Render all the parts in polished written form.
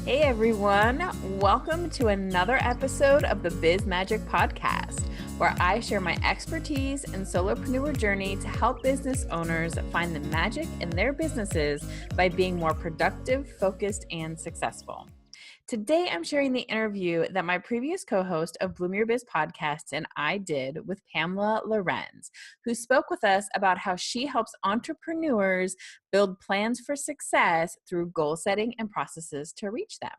Hey everyone, welcome to another episode of the BizMagic podcast, where I share my expertise and solopreneur journey to help business owners find the magic in their businesses by being more productive, focused, and successful. Today, I'm sharing the interview that my previous co-host of Bloom Your Biz podcast and I did with Pamela Lewerenz, who spoke with us about how she helps entrepreneurs build plans for success through goal setting and processes to reach them.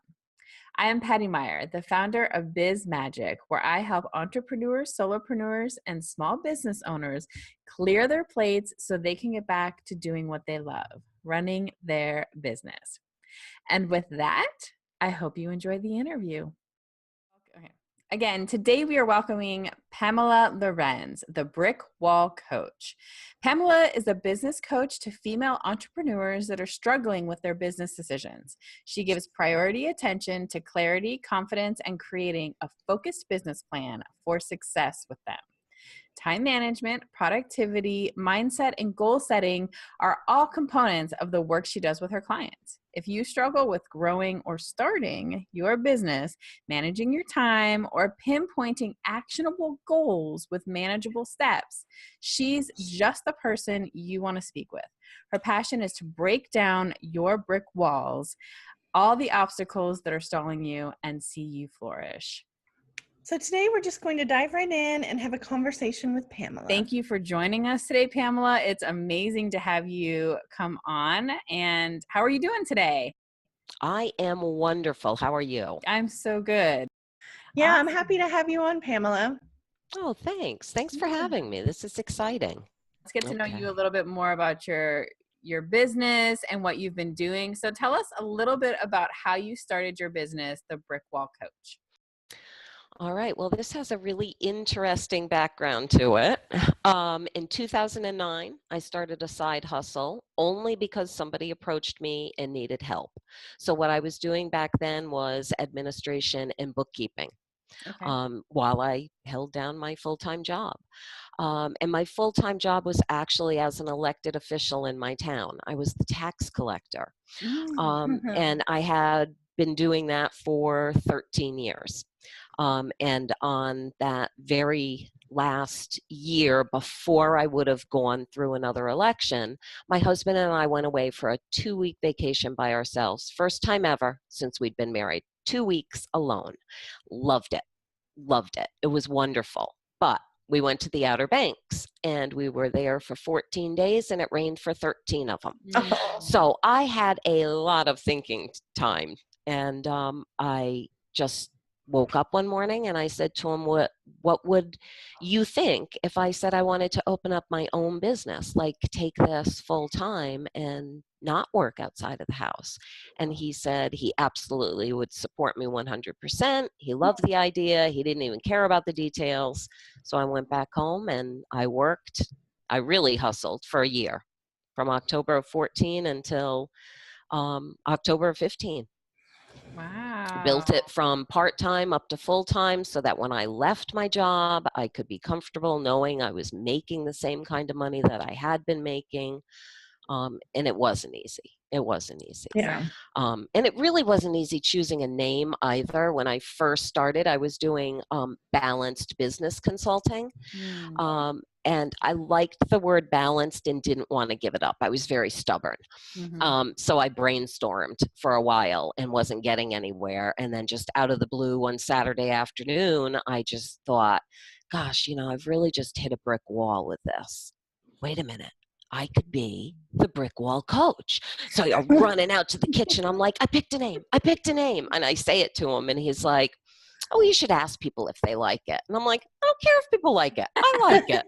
I am Patty Meyer, the founder of BizMagic, where I help entrepreneurs, solopreneurs, and small business owners clear their plates so they can get back to doing what they love, running their business. And with that, I hope you enjoy the interview. Okay. Again, today we are welcoming Pamela Lewerenz, the Brick Wall Coach. Pamela is a business coach to female entrepreneurs that are struggling with their business decisions. She gives priority attention to clarity, confidence, and creating a focused business plan for success with them. Time management, productivity, mindset, and goal setting are all components of the work she does with her clients. If you struggle with growing or starting your business, managing your time, or pinpointing actionable goals with manageable steps, she's just the person you want to speak with. Her passion is to break down your brick walls, all the obstacles that are stalling you, and see you flourish. So today we're just going to dive right in and have a conversation with Pamela. Thank you for joining us today, Pamela. It's amazing to have you come on. And how are you doing today? I am wonderful. How are you? I'm so good. Yeah, awesome. I'm happy to have you on, Pamela. Oh, thanks. Thanks for having me. This is exciting. Let's get to know you a little bit more about your business and what you've been doing. So tell us a little bit about how you started your business, the Brick Wall Coach. All right. Well, this has a really interesting background to it. In 2009, I started a side hustle only because somebody approached me and needed help. So what I was doing back then was administration and bookkeeping, while I held down my full-time job. And my full-time job was actually as an elected official in my town. I was the tax collector. And I had been doing that for 13 years. And on that very last year before I would have gone through another election, my husband and I went away for a 2-week vacation by ourselves. First time ever since we'd been married. 2 weeks alone. Loved it. Loved it. It was wonderful. But we went to the Outer Banks and we were there for 14 days and it rained for 13 of them. Oh. So I had a lot of thinking time. And I just woke up one morning and I said to him, what would you think if I said I wanted to open up my own business, like take this full time and not work outside of the house? And he said he absolutely would support me 100%. He loved the idea. He didn't even care about the details. So I went back home and I worked. I really hustled for a year from October of 14 until October of 15. Wow. Built it from part-time up to full-time so that when I left my job, I could be comfortable knowing I was making the same kind of money that I had been making. And it wasn't easy. It wasn't easy. Yeah. And it really wasn't easy choosing a name either. When I first started, I was doing balanced business consulting. And I liked the word balanced and didn't want to give it up. I was very stubborn. So I brainstormed for a while and wasn't getting anywhere. And then just out of the blue one Saturday afternoon, I just thought, gosh, I've really just hit a brick wall with this. Wait a minute. I could be the brick wall coach. So I'm running out to the kitchen. I'm like, I picked a name. And I say it to him and he's like, oh, you should ask people if they like it. And I'm like, I don't care if people like it. I like it.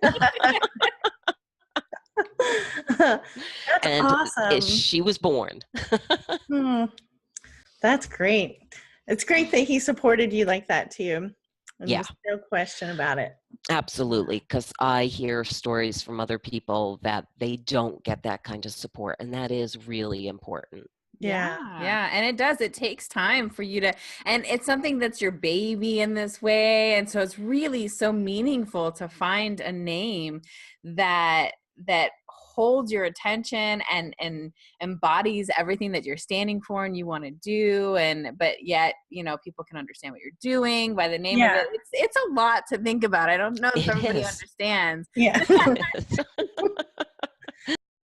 That's and awesome. She was born. That's great. It's great that he supported you like that too. And Yeah. there's no question about it. Absolutely. Because I hear stories from other people that they don't get that kind of support. And that is really important. Yeah. And it takes time for you to, and it's something that's your baby in this way. And so it's really so meaningful to find a name that holds your attention and embodies everything that you're standing for and you want to do. But yet, people can understand what you're doing by the name of Yeah. it. It's a lot to think about. I don't know if It everybody is. understands. Yeah.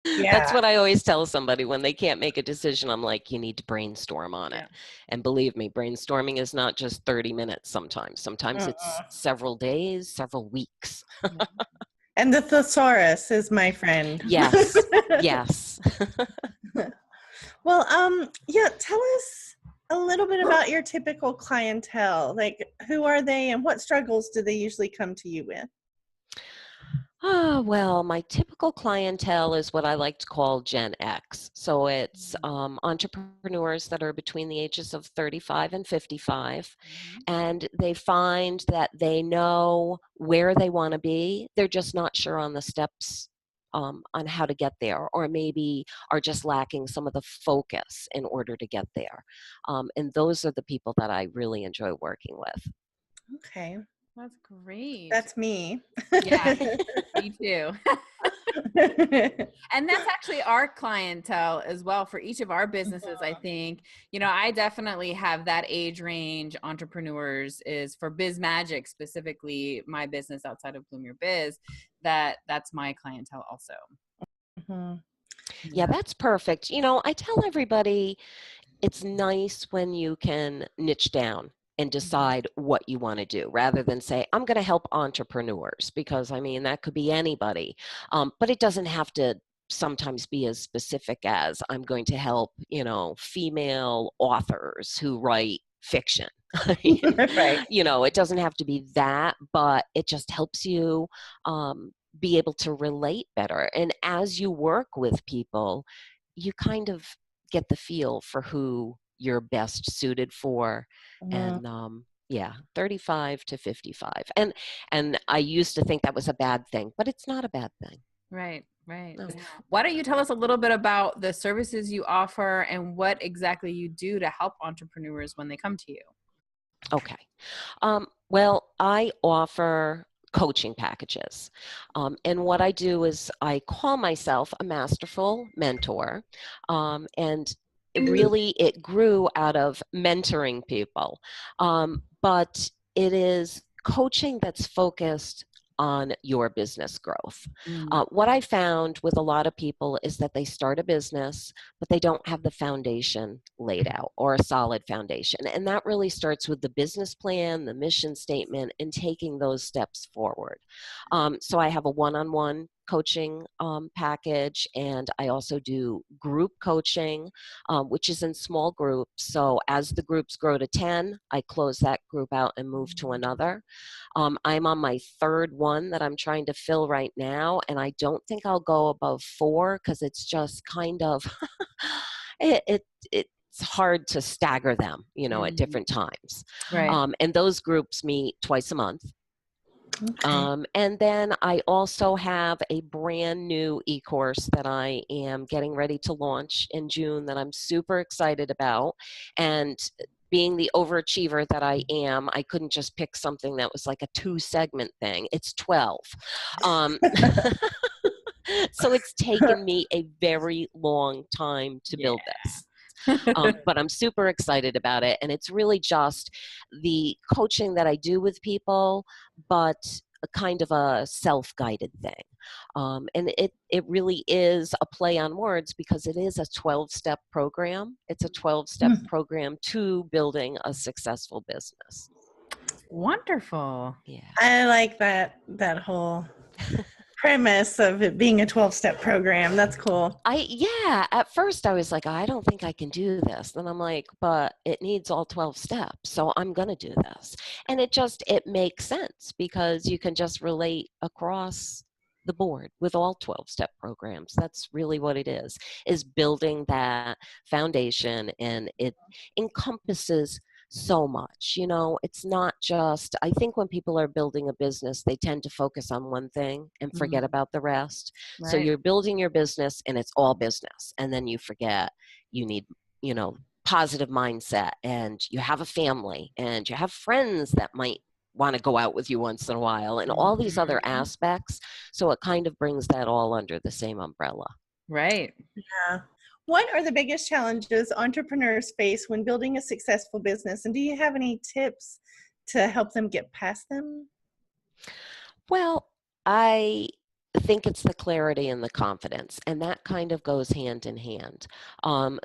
That's Yeah. what I always tell somebody when they can't make a decision. I'm like, you need to brainstorm on it. And believe me, brainstorming is not just 30 minutes sometimes. Sometimes it's several days, several weeks. And the thesaurus is my friend. Yes. Yes. Well, yeah, tell us a little bit about your typical clientele. Like, who are they and what struggles do they usually come to you with? Well, my typical clientele is what I like to call Gen X. So it's entrepreneurs that are between the ages of 35 and 55, and they find that they know where they want to be. They're just not sure on the steps on how to get there, or maybe are just lacking some of the focus in order to get there. And those are the people that I really enjoy working with. Okay. That's great. That's me. Yeah, me too. And that's actually our clientele as well for each of our businesses. I think, I definitely have that age range. Entrepreneurs is for BizMagic, specifically my business outside of Bloom Your Biz, that's my clientele also. Yeah, that's perfect. I tell everybody it's nice when you can niche down and decide what you want to do rather than say, I'm going to help entrepreneurs, because that could be anybody. But it doesn't have to sometimes be as specific as I'm going to help, female authors who write fiction. Right. It doesn't have to be that, but it just helps you be able to relate better. And as you work with people, you kind of get the feel for who you're best suited for. And 35 to 55. And I used to think that was a bad thing, but it's not a bad thing. Right. No. Why don't you tell us a little bit about the services you offer and what exactly you do to help entrepreneurs when they come to you? Okay. Well, I offer coaching packages. And what I do is I call myself a masterful mentor. And it grew out of mentoring people. But it is coaching that's focused on your business growth. What I found with a lot of people is that they start a business, but they don't have the foundation laid out, or a solid foundation. And that really starts with the business plan, the mission statement, and taking those steps forward. So I have a one-on-one coaching package, and I also do group coaching, which is in small groups. So as the groups grow to 10, I close that group out and move to another. I'm on my third one that I'm trying to fill right now, and I don't think I'll go above 4, because it's just kind of it's hard to stagger them, at different times. Right. And those groups meet twice a month. Okay. And then I also have a brand new e-course that I am getting ready to launch in June that I'm super excited about. And being the overachiever that I am, I couldn't just pick something that was like a 2-segment thing. It's 12. So it's taken me a very long time to build this. But I'm super excited about it. And it's really just the coaching that I do with people, but a kind of a self-guided thing. And it really is a play on words, because it is a 12-step program. It's a 12-step program to building a successful business. Wonderful. Yeah. I like that whole premise of it being a 12-step program. That's cool. At first I was like, I don't think I can do this. Then I'm like, but it needs all 12 steps, so I'm going to do this. And it makes sense, because you can just relate across the board with all 12-step programs. That's really what it is building that foundation, and it encompasses so much. It's not just, I think when people are building a business, they tend to focus on one thing and forget about the rest. Right. So you're building your business and it's all business. And then you forget you need, positive mindset, and you have a family, and you have friends that might want to go out with you once in a while, and all these other aspects. So it kind of brings that all under the same umbrella. Right. Yeah. What are the biggest challenges entrepreneurs face when building a successful business? And do you have any tips to help them get past them? Well, I think it's the clarity and the confidence, and that kind of goes hand in hand.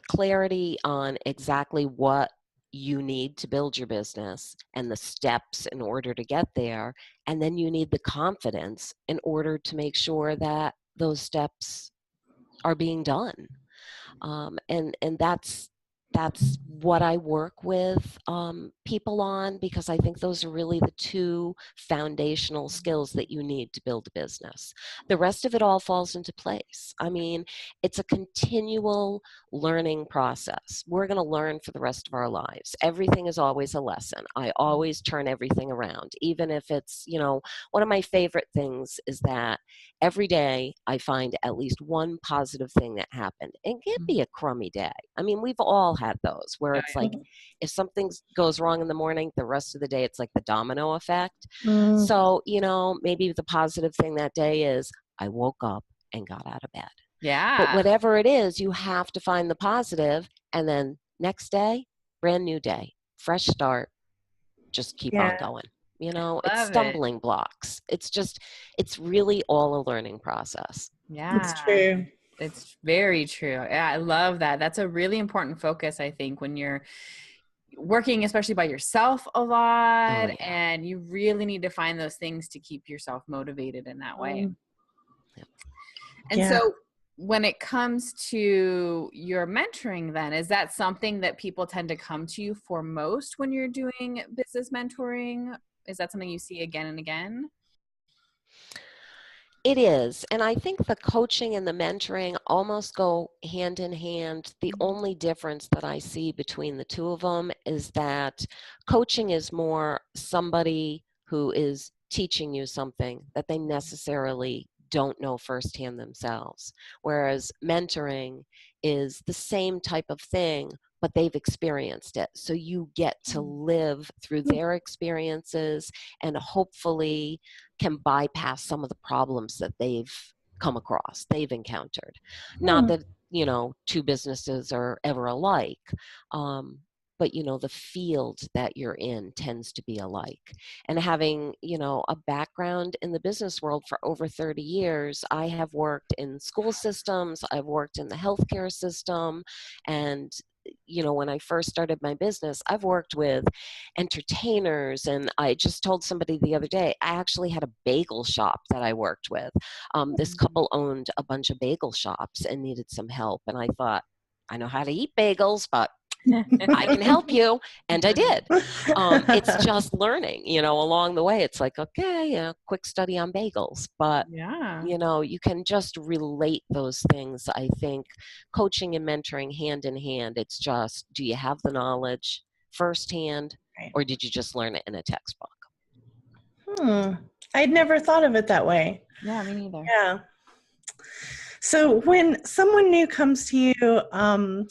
Clarity on exactly what you need to build your business and the steps in order to get there, and then you need the confidence in order to make sure that those steps are being done. And that's what I work with people on, because I think those are really the two foundational skills that you need to build a business. The rest of it all falls into place. I mean, it's a continual learning process. We're going to learn for the rest of our lives. Everything is always a lesson. I always turn everything around, even if it's, one of my favorite things is that every day I find at least one positive thing that happened. It can't be a crummy day. I mean, we've all had those where it's like, if something goes wrong in the morning, the rest of the day, it's like the domino effect. So, maybe the positive thing that day is I woke up and got out of bed. Yeah. But whatever it is, you have to find the positive, and then next day, brand new day, fresh start, just keep on going. It's stumbling blocks. It's really all a learning process. Yeah. It's true. It's very true. Yeah, I love that. That's a really important focus, I think, when you're working, especially by yourself a lot, and you really need to find those things to keep yourself motivated in that way. And so when it comes to your mentoring, then, is that something that people tend to come to you for most when you're doing business mentoring? Is that something you see again and again? It is. And I think the coaching and the mentoring almost go hand in hand. The only difference that I see between the two of them is that coaching is more somebody who is teaching you something that they necessarily don't know firsthand themselves. Whereas mentoring is the same type of thing, but they've experienced it. So you get to live through their experiences and hopefully can bypass some of the problems that they've come across, they've encountered. Not that, two businesses are ever alike, but, the field that you're in tends to be alike. And having, a background in the business world for over 30 years, I have worked in school systems, I've worked in the healthcare system, and when I first started my business, I've worked with entertainers, and I just told somebody the other day, I actually had a bagel shop that I worked with. This couple owned a bunch of bagel shops and needed some help, and I thought, I know how to eat bagels, but I can help you. And I did. It's just learning, along the way. It's like, okay, quick study on bagels. But, you can just relate those things. I think coaching and mentoring hand in hand, it's just, do you have the knowledge firsthand, or did you just learn it in a textbook? I'd never thought of it that way. Yeah, me neither. Yeah. So when someone new comes to you,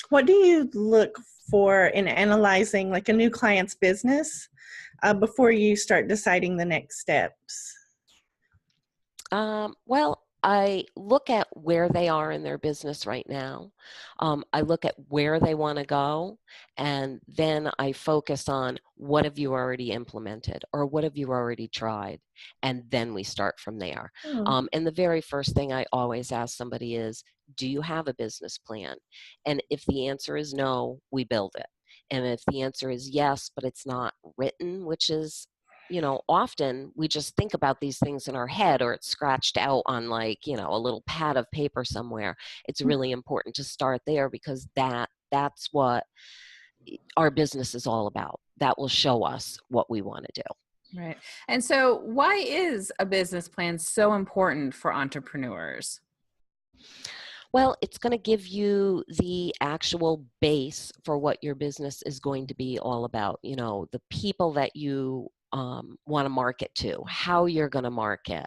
what do you look for in analyzing like a new client's business before you start deciding the next steps? Well, I look at where they are in their business right now. I look at where they want to go, and then I focus on what have you already implemented or what have you already tried, and then we start from there. And the very first thing I always ask somebody is, do you have a business plan? And if the answer is no, we build it. And if the answer is yes, but it's not written, which is often we just think about these things in our head, or it's scratched out on a little pad of paper somewhere. It's really important to start there, because that's what our business is all about. That will show us what we want to do. Right. And so why is a business plan so important for entrepreneurs? Well, it's going to give you the actual base for what your business is going to be all about. The people that you want to market to, how you're going to market,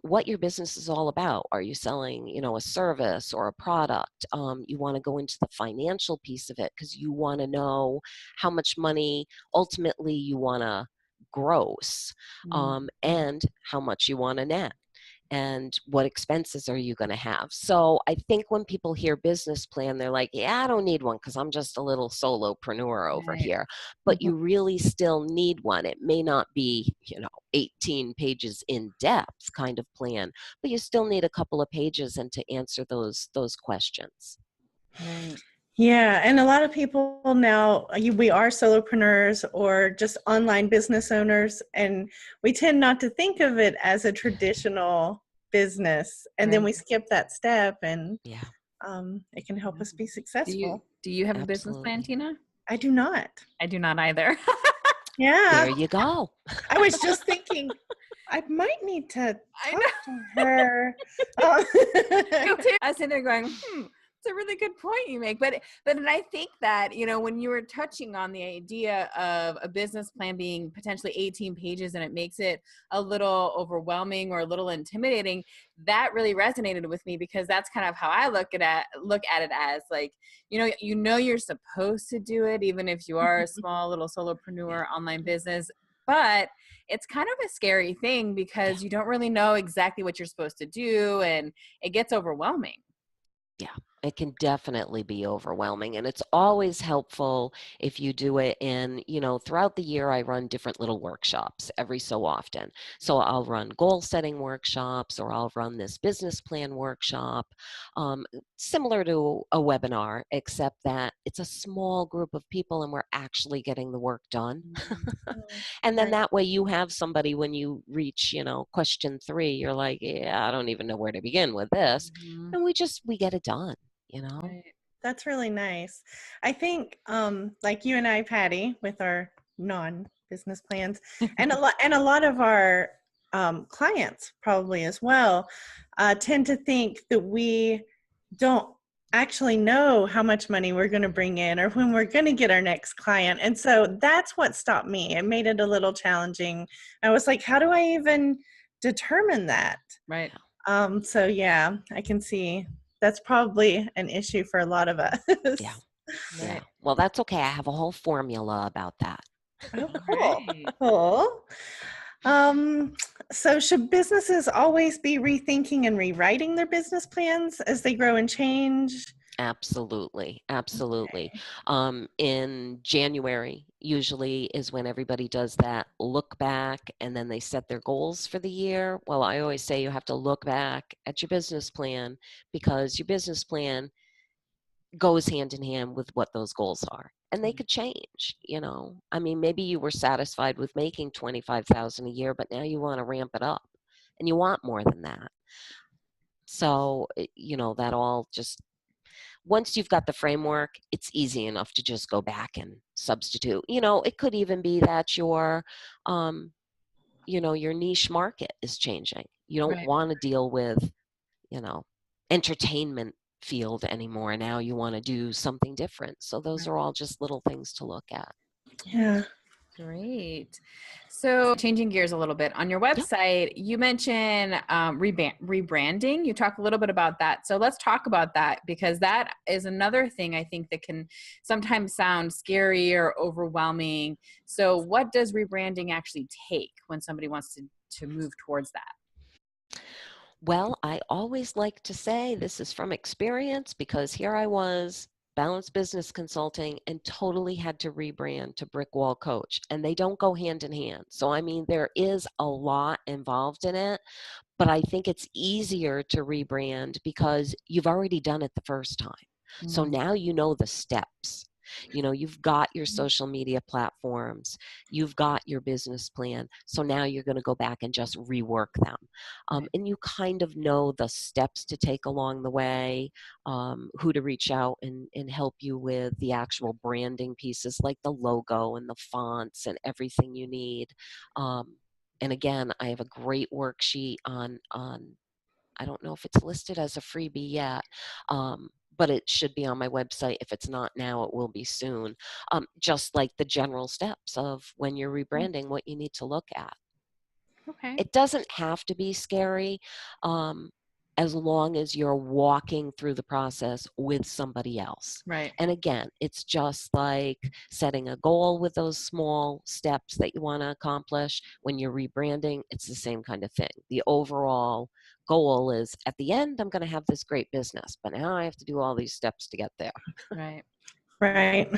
what your business is all about. Are you selling, a service or a product? You want to go into the financial piece of it, because you want to know how much money ultimately you want to gross, and how much you want to net, and what expenses are you going to have. So I think when people hear business plan, they're like, yeah, I don't need one because I'm just a little solopreneur over here. But you really still need one. It may not be, 18 pages in depth kind of plan, but you still need a couple of pages and to answer those questions. Right. Yeah, and a lot of people now, we are solopreneurs or just online business owners, and we tend not to think of it as a traditional business, and then we skip that step, and it can help us be successful. Do you have a business plan, Tina? I do not. I do not either. Yeah. There you go. I was just thinking, I might need to talk to her. I was sitting there going, it's a really good point you make. But I think that, when you were touching on the idea of a business plan being potentially 18 pages and it makes it a little overwhelming or a little intimidating, that really resonated with me, because that's kind of how I look at it as, like, you're supposed to do it, even if you are a small little solopreneur online business. But it's kind of a scary thing because you don't really know exactly what you're supposed to do, and it gets overwhelming. Yeah, it can definitely be overwhelming, and it's always helpful if you do it in, throughout the year. I run different little workshops every so often. So I'll run goal setting workshops, or I'll run this business plan workshop, similar to a webinar, except that it's a small group of people and we're actually getting the work done. And then that way you have somebody, when you reach, question 3, you're like, yeah, I don't even know where to begin with this. And we get it done, Right. That's really nice. I think, like you and I, Patty, with our non-business plans, and a lot of our clients probably as well, tend to think that we don't actually know how much money we're going to bring in or when we're going to get our next client. And so that's what stopped me. It made it a little challenging. I was like, how do I even determine that? Right. So yeah, I can see that's probably an issue for a lot of us. Yeah. Right. Yeah. Well, that's okay. I have a whole formula about that. Oh, cool. Cool. So should businesses always be rethinking and rewriting their business plans as they grow and change? Absolutely. Absolutely. Okay. In January, usually is when everybody does that look back, and then they set their goals for the year. Well, I always say you have to look back at your business plan, because your business plan goes hand in hand with what those goals are, and they could change. I mean, maybe you were satisfied with making 25,000 a year, but now you want to ramp it up and you want more than that. So that all just, once you've got the framework, it's easy enough to just go back and substitute. It could even be that your niche market is changing. You don't want to deal with entertainment field anymore. Now you want to do something different. So those are all just little things to look at. Yeah. Great. So changing gears a little bit, on your website, you mentioned rebranding. You talk a little bit about that. So let's talk about that, because that is another thing I think that can sometimes sound scary or overwhelming. So what does rebranding actually take when somebody wants to move towards that? Well, I always like to say this is from experience, because here I was, Balanced Business Consulting, and totally had to rebrand to Brick Wall Coach, and they don't go hand in hand. So, I mean, there is a lot involved in it, but I think it's easier to rebrand because you've already done it the first time. So now you know the steps. You've got your social media platforms, you've got your business plan. So now you're going to go back and just rework them. And you kind of know the steps to take along the way, who to reach out and help you with the actual branding pieces, like the logo and the fonts and everything you need. And again, I have a great worksheet on I don't know if it's listed as a freebie yet, but it should be on my website. If it's not now, it will be soon. Just like the general steps of when you're rebranding, what you need to look at. Okay. It doesn't have to be scary. as long as you're walking through the process with somebody else. Right. And again, it's just like setting a goal with those small steps that you want to accomplish. When you're rebranding, it's the same kind of thing. The overall goal is, at the end, I'm going to have this great business, but now I have to do all these steps to get there. Right. Right.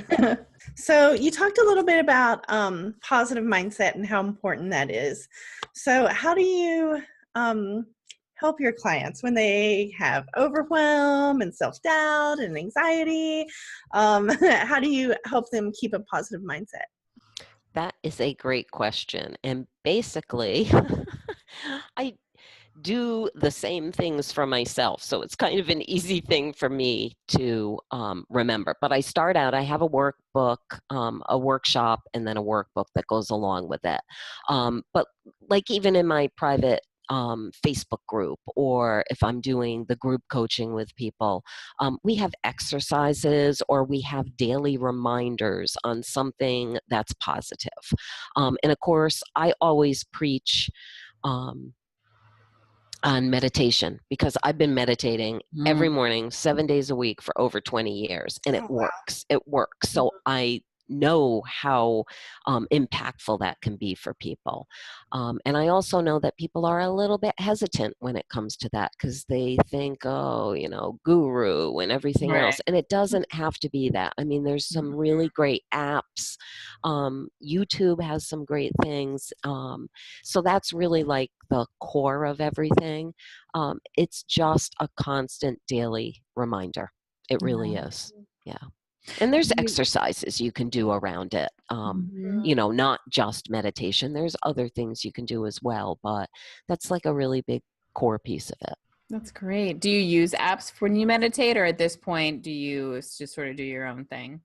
So you talked a little bit about positive mindset and how important that is. So how do you help your clients when they have overwhelm and self-doubt and anxiety? How do you help them keep a positive mindset? That is a great question. And basically, I do the same things for myself. So it's kind of an easy thing for me to remember. But I start out, I have a workbook, a workshop, and then a workbook that goes along with it. But like even in my private Facebook group, or if I'm doing the group coaching with people, we have exercises or we have daily reminders on something that's positive. And of course, I always preach on meditation, because I've been meditating every morning, 7 days a week for over 20 years, and it works. It works. So I know how impactful that can be for people. And I also know that people are a little bit hesitant when it comes to that, because they think, oh, guru and everything else. And it doesn't have to be that. I mean, there's some really great apps. YouTube has some great things. So that's really like the core of everything. It's just a constant daily reminder. It really is. Yeah. And there's exercises you can do around it. Not just meditation. There's other things you can do as well, but that's like a really big core piece of it. That's great. Do you use apps when you meditate, or at this point, do you just sort of do your own thing?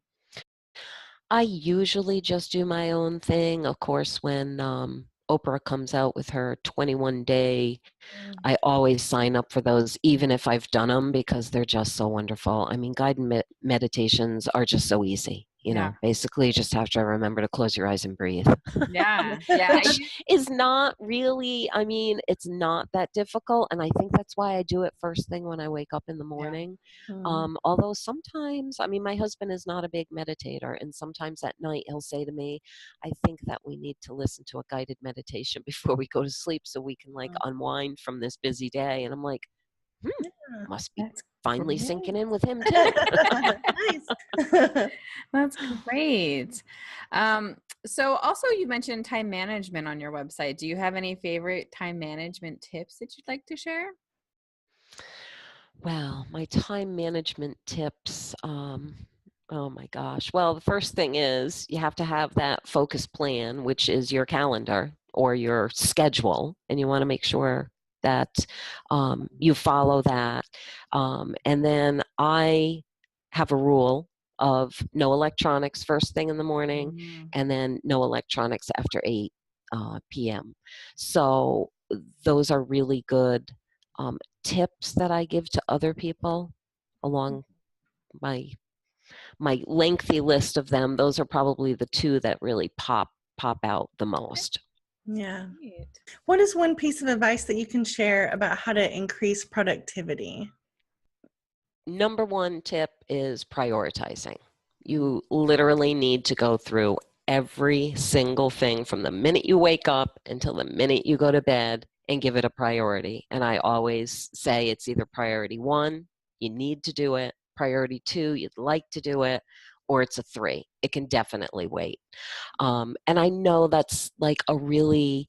I usually just do my own thing. Of course, when Oprah comes out with her 21-day, I always sign up for those, even if I've done them, because they're just so wonderful. I mean, guided meditations are just so easy. Basically you just have to remember to close your eyes and breathe. Yeah. Which is not really, I mean, it's not that difficult. And I think that's why I do it first thing when I wake up in the morning. Although sometimes, I mean, my husband is not a big meditator, and sometimes at night he'll say to me, I think that we need to listen to a guided meditation before we go to sleep so we can like unwind from this busy day. And I'm like, must be finally sinking in with him too. Nice. That's great. So also you mentioned time management on your website. Do you have any favorite time management tips that you'd like to share? Well, my time management tips, oh my gosh. Well, the first thing is you have to have that focus plan, which is your calendar or your schedule, and you want to make sure that you follow that. And then I have a rule of no electronics first thing in the morning, and then no electronics after 8 p.m. So those are really good tips that I give to other people along my lengthy list of them. Those are probably the two that really pop out the most. Yeah. What is one piece of advice that you can share about how to increase productivity? Number one tip is prioritizing. You literally need to go through every single thing from the minute you wake up until the minute you go to bed and give it a priority. And I always say it's either priority 1, you need to do it, priority 2, you'd like to do it, or it's a 3. It can definitely wait. And I know that's like a really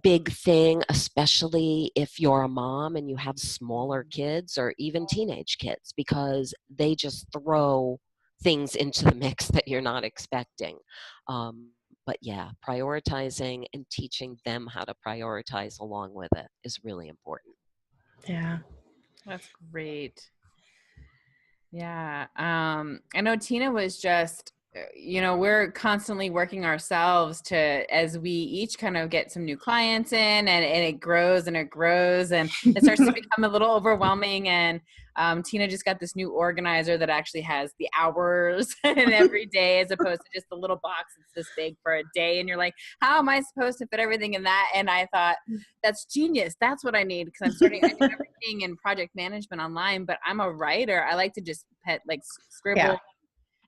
big thing, especially if you're a mom and you have smaller kids or even teenage kids, because they just throw things into the mix that you're not expecting. But yeah, prioritizing and teaching them how to prioritize along with it is really important. Yeah. That's great. Yeah. I know Tina was just we're constantly working ourselves as we each kind of get some new clients in, and it grows and it grows, and it starts to become a little overwhelming. And Tina just got this new organizer that actually has the hours and every day, as opposed to just a little box that's this big for a day. And you're like, how am I supposed to fit everything in that? And I thought, that's genius. That's what I need, because I do everything in project management online, but I'm a writer. I like to just scribble. Yeah.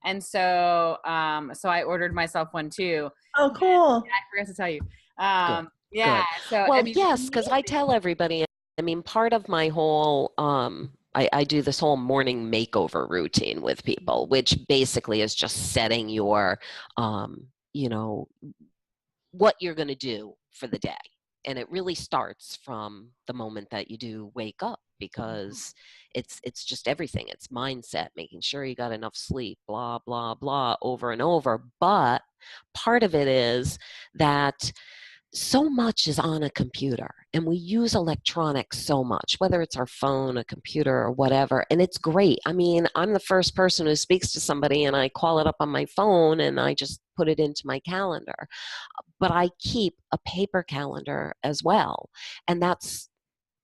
And so, so I ordered myself one too. Oh, cool. And I forgot to tell you. Good. Yeah. Good. So, well, yes, because I tell everybody, I mean, part of my whole, I do this whole morning makeover routine with people, which basically is just setting your, what you're going to do for the day. And it really starts from the moment that you do wake up, because it's just everything. It's mindset, making sure you got enough sleep, blah, blah, blah, over and over. But part of it is that so much is on a computer, and we use electronics so much, whether it's our phone, a computer, or whatever. And it's great. I mean, I'm the first person who speaks to somebody and I call it up on my phone and I just put it into my calendar. But I keep a paper calendar as well. And that's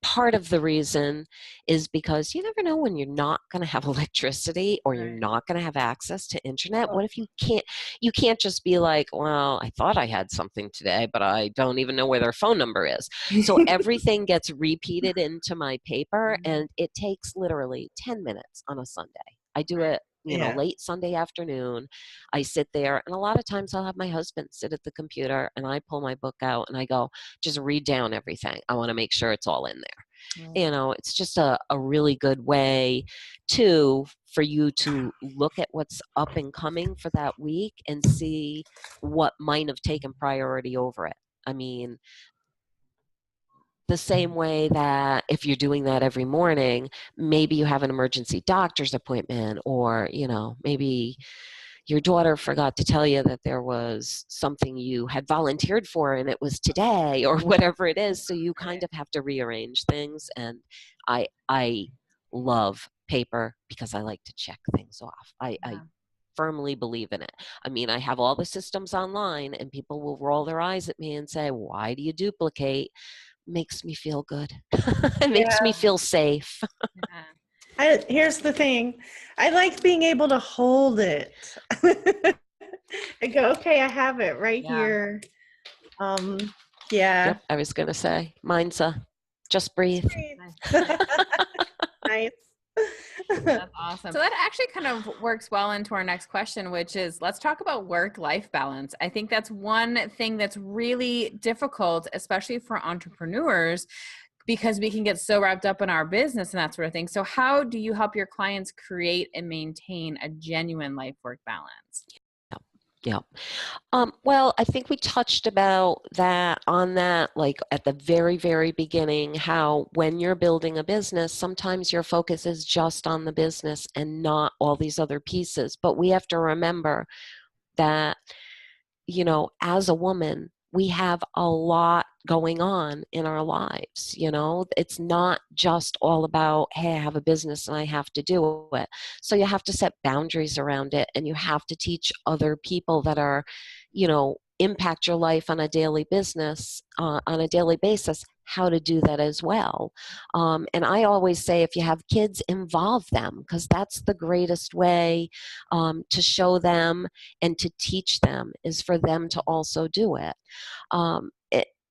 part of the reason is because you never know when you're not going to have electricity, or you're not going to have access to internet. What if you can't just be like, well, I thought I had something today, but I don't even know where their phone number is. So everything gets repeated into my paper, and it takes literally 10 minutes on a Sunday. I do it, late Sunday afternoon. I sit there, and a lot of times I'll have my husband sit at the computer, and I pull my book out and I go, just read down everything. I want to make sure it's all in there. It's just a really good way for you to look at what's up and coming for that week and see what might have taken priority over it. I mean, the same way that if you're doing that every morning, maybe you have an emergency doctor's appointment, or, maybe your daughter forgot to tell you that there was something you had volunteered for and it was today, or whatever it is. So you kind of have to rearrange things. And I love paper because I like to check things off. I firmly believe in it. I mean, I have all the systems online, and people will roll their eyes at me and say, why do you duplicate? Makes me feel good. It makes me feel safe. Here's the thing. I like being able to hold it. I go, okay, I have it right here. Yep, I was going to say, mine's just breathe. Nice. That's awesome. So that actually kind of works well into our next question, which is, let's talk about work-life balance. I think that's one thing that's really difficult, especially for entrepreneurs, because we can get so wrapped up in our business and that sort of thing. So how do you help your clients create and maintain a genuine life-work balance? Yeah. Well, I think we touched about that like at the very, very beginning, how when you're building a business, sometimes your focus is just on the business and not all these other pieces. But we have to remember that, as a woman, we have a lot going on in our lives. It's not just all about, hey, I have a business and I have to do it. So you have to set boundaries around it, and you have to teach other people that are, impact your life on a daily basis, how to do that as well. And I always say, if you have kids, involve them, because that's the greatest way to show them and to teach them, is for them to also do it.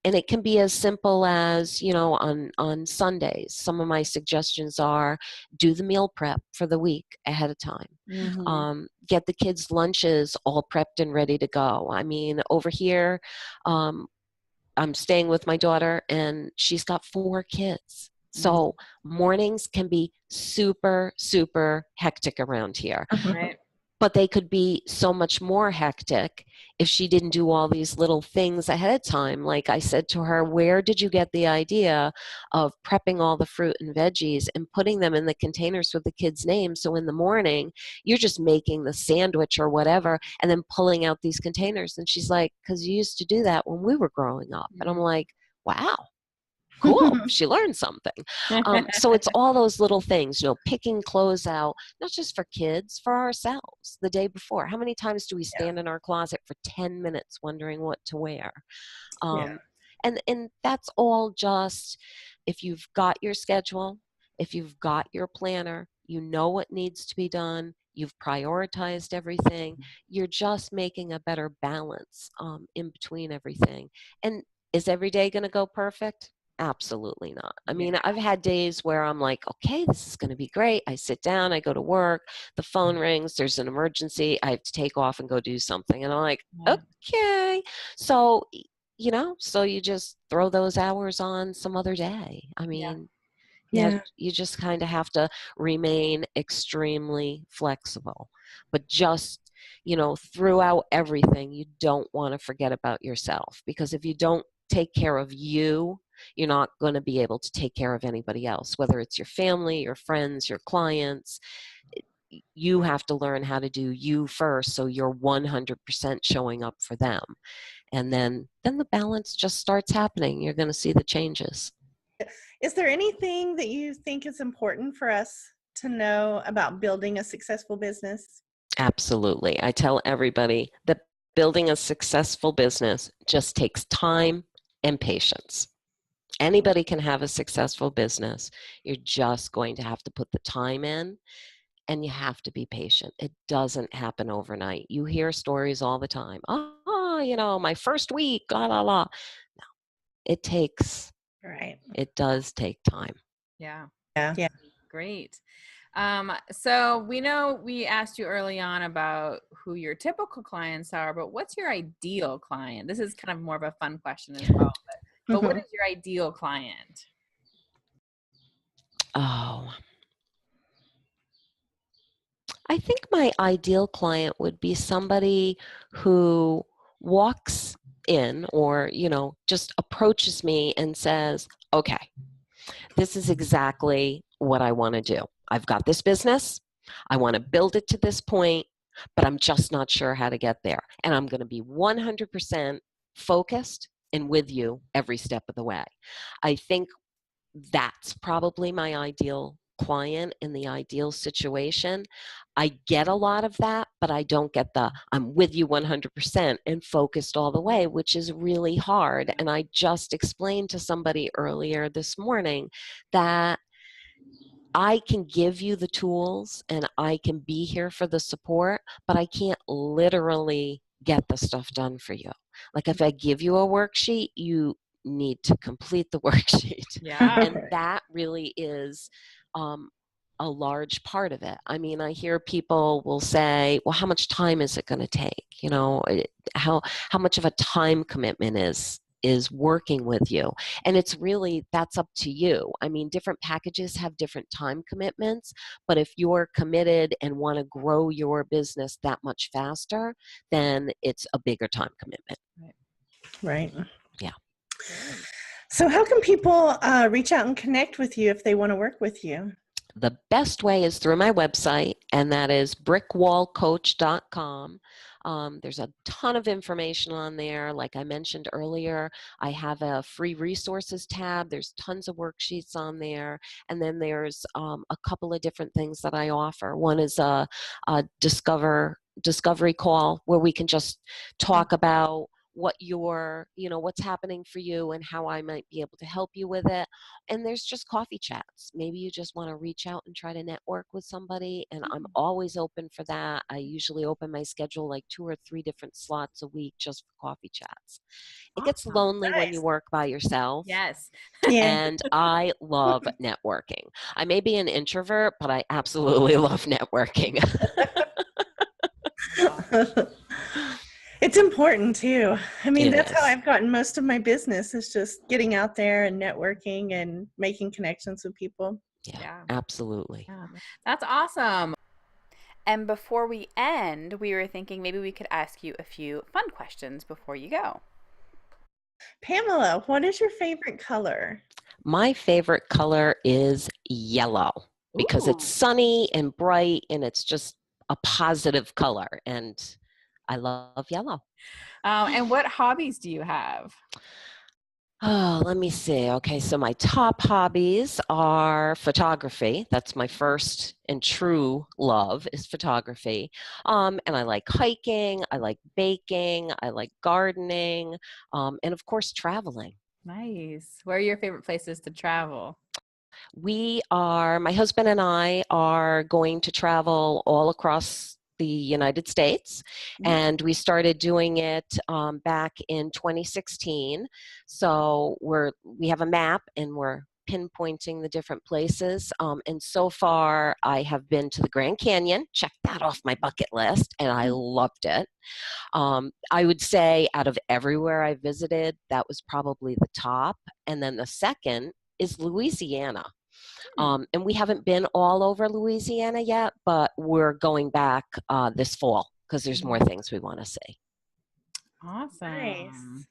And it can be as simple as, on Sundays, some of my suggestions are, do the meal prep for the week ahead of time. Mm-hmm. Get the kids' lunches all prepped and ready to go. I mean, over here, I'm staying with my daughter, and she's got 4 kids. So mornings can be super, super hectic around here. Right. But they could be so much more hectic if she didn't do all these little things ahead of time. Like I said to her, where did you get the idea of prepping all the fruit and veggies and putting them in the containers with the kids' names? So in the morning, you're just making the sandwich or whatever, and then pulling out these containers. And she's like, because you used to do that when we were growing up. And I'm like, wow. Cool. She learned something. So it's all those little things, picking clothes out, not just for kids, for ourselves the day before. How many times do we stand in our closet for 10 minutes wondering what to wear? And that's all just, if you've got your schedule, if you've got your planner, you know what needs to be done, you've prioritized everything, you're just making a better balance in between everything. And is every day going to go perfect? Absolutely not. I mean, I've had days where I'm like, okay, this is going to be great. I sit down, I go to work, the phone rings, there's an emergency, I have to take off and go do something. And I'm like, okay. So, so you just throw those hours on some other day. I mean, you just kind of have to remain extremely flexible. But just, throughout everything, you don't want to forget about yourself, because if you don't take care of you, you're not going to be able to take care of anybody else, whether it's your family, your friends, your clients. You have to learn how to do you first, so you're 100% showing up for them. And then the balance just starts happening. You're going to see the changes. Is there anything that you think is important for us to know about building a successful business? Absolutely. I tell everybody that building a successful business just takes time and patience. Anybody can have a successful business. You're just going to have to put the time in, and you have to be patient. It doesn't happen overnight. You hear stories all the time. My first week, la, la, la. No, it takes, it does take time. Yeah. Yeah. Great. So we know we asked you early on about who your typical clients are, but what's your ideal client? This is kind of more of a fun question as well, but what is your ideal client? Oh, I think my ideal client would be somebody who walks in or, just approaches me and says, okay, this is exactly what I want to do. I've got this business. I want to build it to this point, but I'm just not sure how to get there. And I'm going to be 100% focused and with you every step of the way. I think that's probably my ideal client in the ideal situation. I get a lot of that, but I don't get the I'm with you 100% and focused all the way, which is really hard. And I just explained to somebody earlier this morning that I can give you the tools and I can be here for the support, but I can't literally get the stuff done for you. Like if I give you a worksheet, you need to complete the worksheet. Yeah. And that really is a large part of it. I mean, I hear people will say, well, how much time is it going to take? How much of a time commitment is working with you? And it's really, that's up to you. I mean, different packages have different time commitments, but if you're committed and want to grow your business that much faster, then it's a bigger time commitment. Right. Yeah. So how can people reach out and connect with you if they want to work with you? The best way is through my website, and that is brickwallcoach.com. There's a ton of information on there. Like I mentioned earlier, I have a free resources tab. There's tons of worksheets on there. And then there's a couple of different things that I offer. One is a discovery call where we can just talk about what's happening for you and how I might be able to help you with it. And there's just coffee chats. Maybe you just want to reach out and try to network with somebody, and I'm always open for that. I usually open my schedule like 2 or 3 different slots a week just for coffee chats. It gets lonely when you work by yourself. Yes. And I love networking. I may be an introvert, but I absolutely love networking. It's important too. I mean, that's how is. I've gotten most of my business, is just getting out there and networking and making connections with people. Yeah. Absolutely. Yeah. That's awesome. And before we end, we were thinking maybe we could ask you a few fun questions before you go. Pamela, what is your favorite color? My favorite color is yellow because it's sunny and bright and it's just a positive color, and I love yellow. And what hobbies do you have? Oh, let me see. Okay, so my top hobbies are photography. That's my first and true love is photography. And I like hiking, I like baking, I like gardening, and of course, traveling. Nice. Where are your favorite places to travel? My husband and I are going to travel all across the United States, and we started doing it back in 2016. So we have a map and we're pinpointing the different places. And so far, I have been to the Grand Canyon, checked that off my bucket list, and I loved it. I would say out of everywhere I visited, that was probably the top. And then the second is Louisiana. And we haven't been all over Louisiana yet, but we're going back this fall because there's more things we want to see. Awesome. Nice.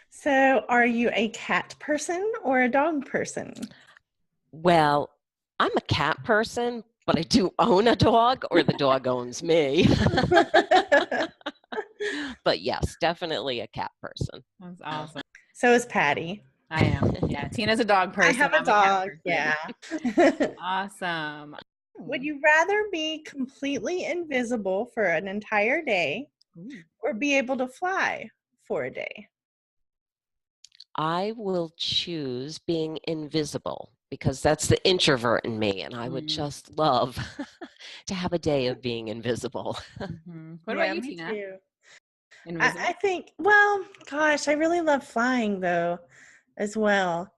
So are you a cat person or a dog person? Well, I'm a cat person, but I do own a dog, or the dog owns me. But yes, definitely a cat person. That's awesome. So is Patty. I am. Yeah. Tina's a dog person. I have a dog. Yeah. Awesome. Would you rather be completely invisible for an entire day or be able to fly for a day? I will choose being invisible because that's the introvert in me, and I would just love to have a day of being invisible. What about you, Tina? Too. I think, well, gosh, I really love flying though as well.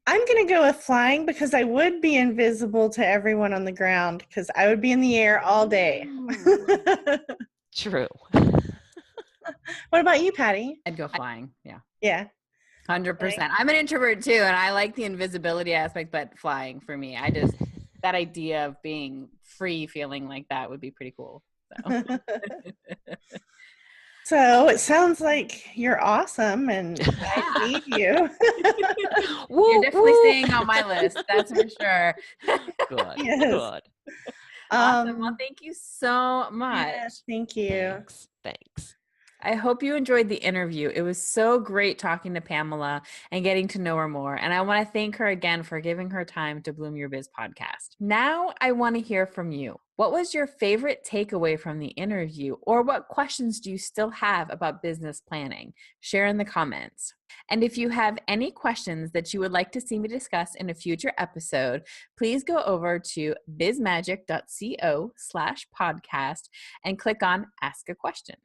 I'm going to go with flying because I would be invisible to everyone on the ground because I would be in the air all day. True. What about you, Patty? I'd go flying. Yeah. Yeah. 100%. I'm an introvert too, and I like the invisibility aspect, but flying for me, that idea of being free, feeling like that would be pretty cool. So. So it sounds like you're awesome, and I need you. You're definitely staying on my list. That's for sure. Good. Yes. Good. Awesome. Well, thank you so much. Yes, thank you. Thanks. I hope you enjoyed the interview. It was so great talking to Pamela and getting to know her more. And I want to thank her again for giving her time to Bloom Your Biz podcast. Now I want to hear from you. What was your favorite takeaway from the interview, or what questions do you still have about business planning? Share in the comments. And if you have any questions that you would like to see me discuss in a future episode, please go over to bizmagic.co/podcast and click on Ask a Question.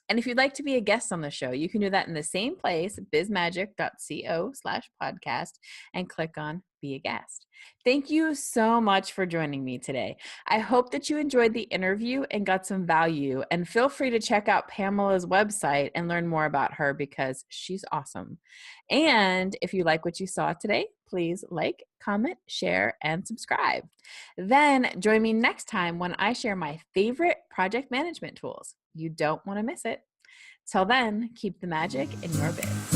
And if you'd like to be a guest on the show, you can do that in the same place, bizmagic.co/podcast, and click on Be a Guest. Thank you so much for joining me today. I hope that you enjoyed the interview and got some value. And feel free to check out Pamela's website and learn more about her because she's awesome. And if you like what you saw today, please like, comment, share, and subscribe. Then join me next time when I share my favorite project management tools. You don't want to miss it. Till then, keep the magic in your biz.